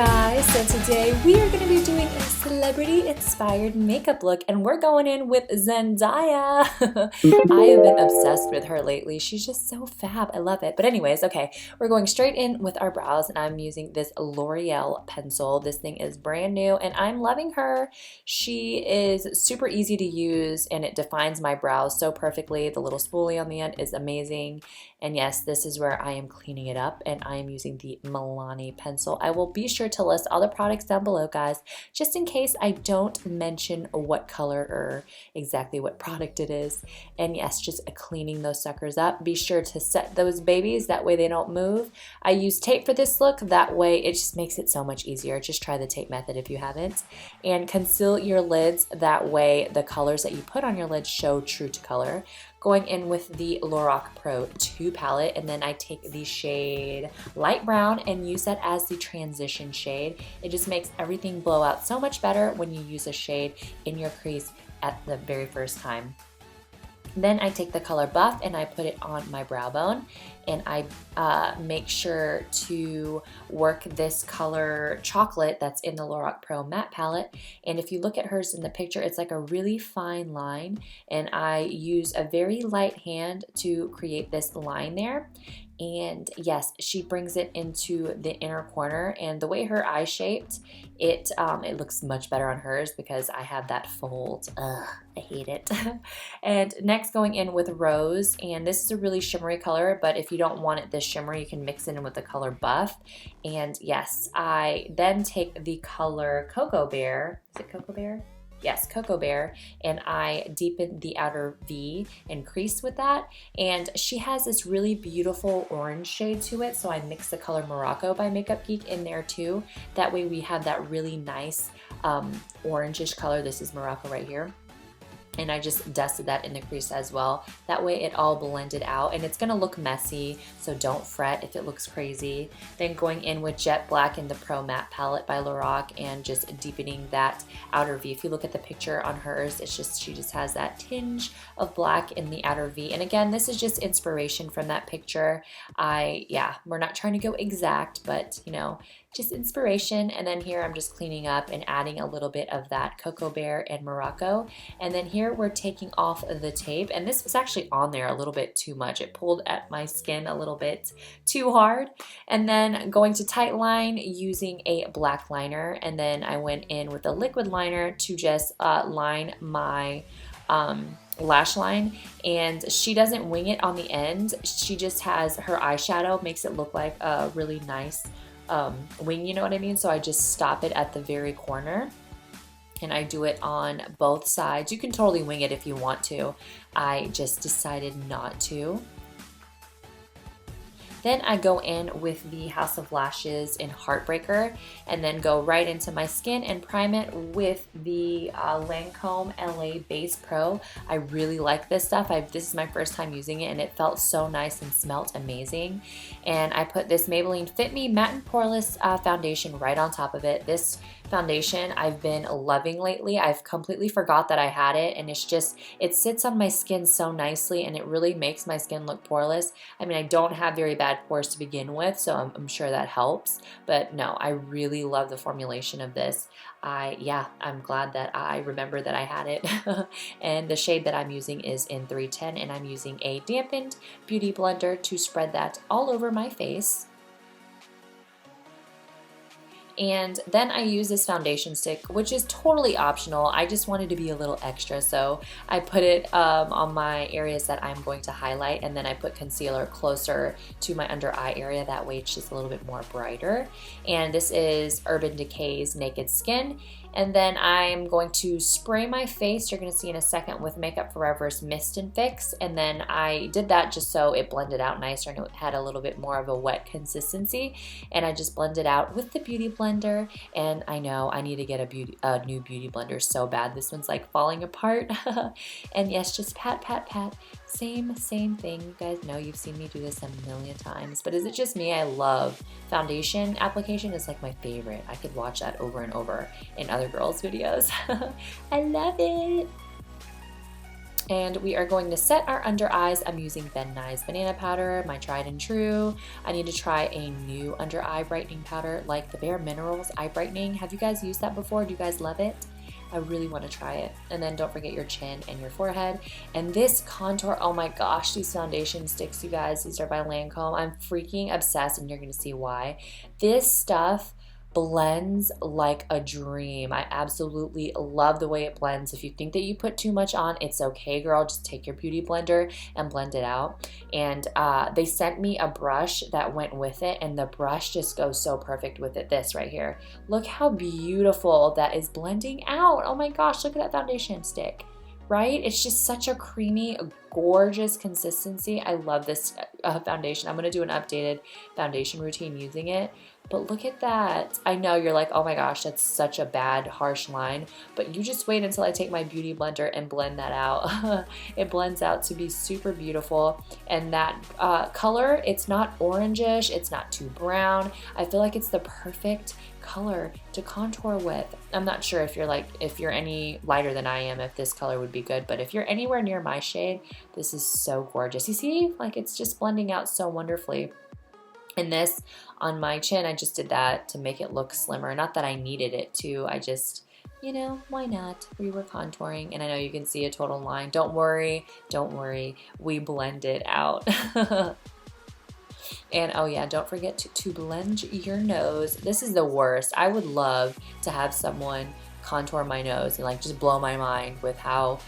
guys, so today we are going to be doing a celebrity inspired makeup look and we're going in with Zendaya. I have been obsessed with her lately. She's just so fab. I love it. But anyways, okay, we're going straight in with our brows and I'm using this L'Oreal pencil. This thing is brand new and I'm loving her. She is super easy to use and it defines my brows so perfectly. The little spoolie on the end is amazing. And yes, this is where I am cleaning it up and I am using the Milani pencil. I will be sure to list all the products down below, guys, just in case I don't mention what color or exactly what product it is. And yes, just cleaning those suckers up. Be sure to set those babies, that way they don't move. I use tape for this look, that way it just makes it so much easier. Just try the tape method if you haven't. And conceal your lids, that way the colors that you put on your lids show true to color. Going in with the Lorac Pro 2 palette, and then I take the shade light brown and use that as the transition shade. It just makes everything blow out so much better when you use a shade in your crease at the very first time. Then I take the color Buff and I put it on my brow bone and I make sure to work this color Chocolate that's in the Lorac Pro Matte palette. And if you look at hers in the picture, it's like a really fine line and I use a very light hand to create this line there. And yes, she brings it into the inner corner, and the way her eye shaped, it looks much better on hers because I have that fold. Ugh, I hate it. And next, going in with Rose, and this is a really shimmery color, but if you don't want it this shimmery, you can mix it in with the color Buff. And yes, I then take the color Cocoa Bear. Is it Cocoa Bear? Yes, Cocoa Bear, and I deepen the outer V and crease with that. And she has this really beautiful orange shade to it, so I mix the color Morocco by Makeup Geek in there too. That way we have that really nice orangish color. This is Morocco right here. And I just dusted that in the crease as well. That way it all blended out and it's gonna look messy, so don't fret if it looks crazy. Then going in with Jet Black in the Pro Matte palette by Lorac and just deepening that outer V. If you look at the picture on hers, it's just, she just has that tinge of black in the outer V. And again, this is just inspiration from that picture. We're not trying to go exact, but you know, just inspiration. And then here I'm just cleaning up and adding a little bit of that Cocoa Bear and Morocco. And then here we're taking off the tape, and this was actually on there a little bit too much. It pulled at my skin a little bit too hard. And then going to tight line using a black liner, and then I went in with a liquid liner to just line my lash line. And she doesn't wing it on the end. She just has her eyeshadow, makes it look like a really nice wing, you know what I mean? So I just stop it at the very corner and I do it on both sides. You can totally wing it if you want to. I just decided not to. Then I go in with the House of Lashes in Heartbreaker and then go right into my skin and prime it with the Lancome LA Base Pro. I really like this stuff. This is my first time using it and it felt so nice and smelt amazing. And I put this Maybelline Fit Me Matte and Poreless foundation right on top of it. This foundation I've been loving lately. I've completely forgot that I had it and it's just, it sits on my skin so nicely and it really makes my skin look poreless. I mean, I don't have very bad pores to begin with, so I'm sure that helps, but no, I really love the formulation of this. I'm glad that I remember that I had it. And the shade that I'm using is in 310 and I'm using a dampened beauty blender to spread that all over my face. And then I use this foundation stick, which is totally optional. I just wanted to be a little extra, so I put it on my areas that I'm going to highlight, and then I put concealer closer to my under eye area. That way it's just a little bit more brighter. And this is Urban Decay's Naked Skin. And then I'm going to spray my face, you're going to see in a second, with Makeup Forever's Mist and Fix. And then I did that just so it blended out nicer and it had a little bit more of a wet consistency. And I just blended out with the Beauty Blender. And I know I need to get a new Beauty Blender so bad. This one's like falling apart. And yes, just pat, pat, pat. Same thing. You guys know, you've seen me do this a million times. But is it just me? I love foundation application. It's like my favorite. I could watch that over and over in other girls' videos. I love it. And we are going to set our under eyes. I'm using Ben Nye's banana powder, my tried and true. I need to try a new under eye brightening powder like the Bare Minerals Eye Brightening. Have you guys used that before? Do you guys love it? I really want to try it. And then don't forget your chin and your forehead. And this contour, oh my gosh, these foundation sticks, you guys, these are by Lancome. I'm freaking obsessed, and you're going to see why. This stuff blends like a dream. I absolutely love the way it blends. If you think that you put too much on, it's okay, girl. Just take your beauty blender and blend it out. And they sent me a brush that went with it, and the brush just goes so perfect with it. This right here. Look how beautiful that is blending out. Oh my gosh, look at that foundation stick. Right? It's just such a creamy, gorgeous consistency. I love this foundation. I'm going to do an updated foundation routine using it. But look at that. I know you're like, oh my gosh, that's such a bad, harsh line. But you just wait until I take my beauty blender and blend that out. It blends out to be super beautiful. And that color, it's not orangish. It's not too brown. I feel like it's the perfect color to contour with. I'm not sure if you're any lighter than I am, if this color would be good. But if you're anywhere near my shade, this is so gorgeous. You see, like it's just blending out so wonderfully. And this on my chin, I just did that to make it look slimmer. Not that I needed it to, I just, you know, why not? We were contouring, and I know you can see a total line. Don't worry, we blend it out. And oh yeah, don't forget to blend your nose. This is the worst. I would love to have someone contour my nose and like just blow my mind with how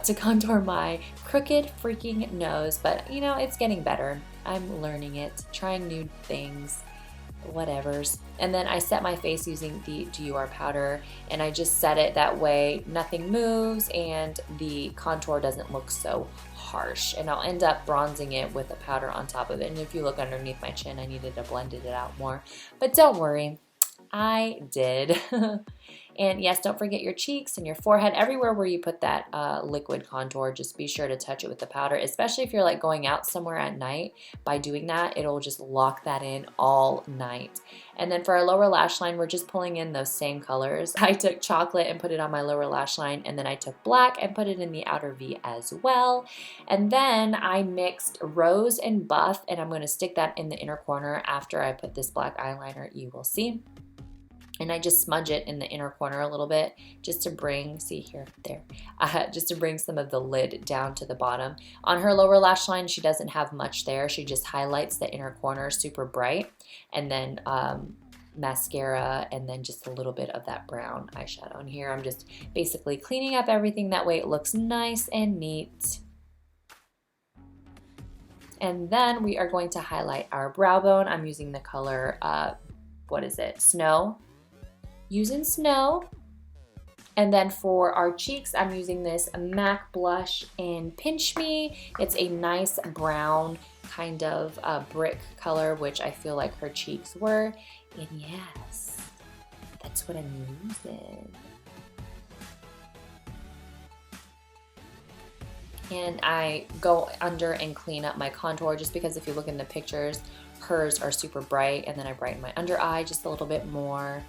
to contour my crooked freaking nose. But you know, it's getting better. I'm learning it, trying new things, whatevers. And then I set my face using the Dior powder, and I just set it that way nothing moves and the contour doesn't look so harsh. And I'll end up bronzing it with a powder on top of it. And if you look underneath my chin, I needed to blend it out more. But don't worry, I did. And yes, don't forget your cheeks and your forehead. Everywhere where you put that liquid contour, just be sure to touch it with the powder, especially if you're like going out somewhere at night. By doing that, it'll just lock that in all night. And then for our lower lash line, we're just pulling in those same colors. I took chocolate and put it on my lower lash line, and then I took black and put it in the outer V as well. And then I mixed rose and buff, and I'm going to stick that in the inner corner after I put this black eyeliner, you will see. And I just smudge it in the inner corner a little bit just to bring, see here, there, just to bring some of the lid down to the bottom. On her lower lash line, she doesn't have much there. She just highlights the inner corner super bright, and then mascara, and then just a little bit of that brown eyeshadow. And here I'm just basically cleaning up everything. That way it looks nice and neat. And then we are going to highlight our brow bone. I'm using the color, what is it, Snow. Using Snow. And then for our cheeks, I'm using this MAC blush in Pinch Me. It's a nice brown kind of brick color, which I feel like her cheeks were. And yes, that's what I'm using. And I go under and clean up my contour, just because if you look in the pictures, hers are super bright. And then I brighten my under eye just a little bit more.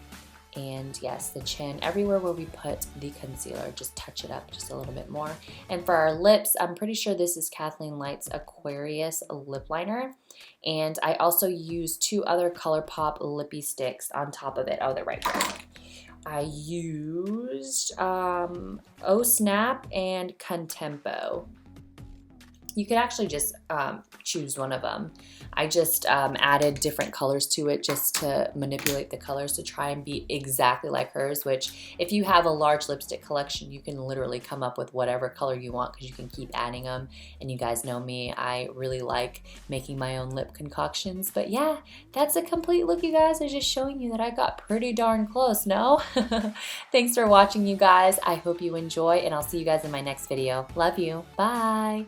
And yes, the chin, everywhere where we put the concealer, just touch it up just a little bit more. And for our lips, I'm pretty sure this is Kathleen Light's Aquarius lip liner. And I also used 2 other ColourPop lippie sticks on top of it. Oh, they're right here. I used Oh Snap and Contempo. You could actually just choose one of them. I just added different colors to it just to manipulate the colors to try and be exactly like hers, which if you have a large lipstick collection, you can literally come up with whatever color you want because you can keep adding them. And you guys know me, I really like making my own lip concoctions. But yeah, that's a complete look, you guys. I'm just showing you that I got pretty darn close, no? Thanks for watching, you guys. I hope you enjoy, and I'll see you guys in my next video. Love you. Bye.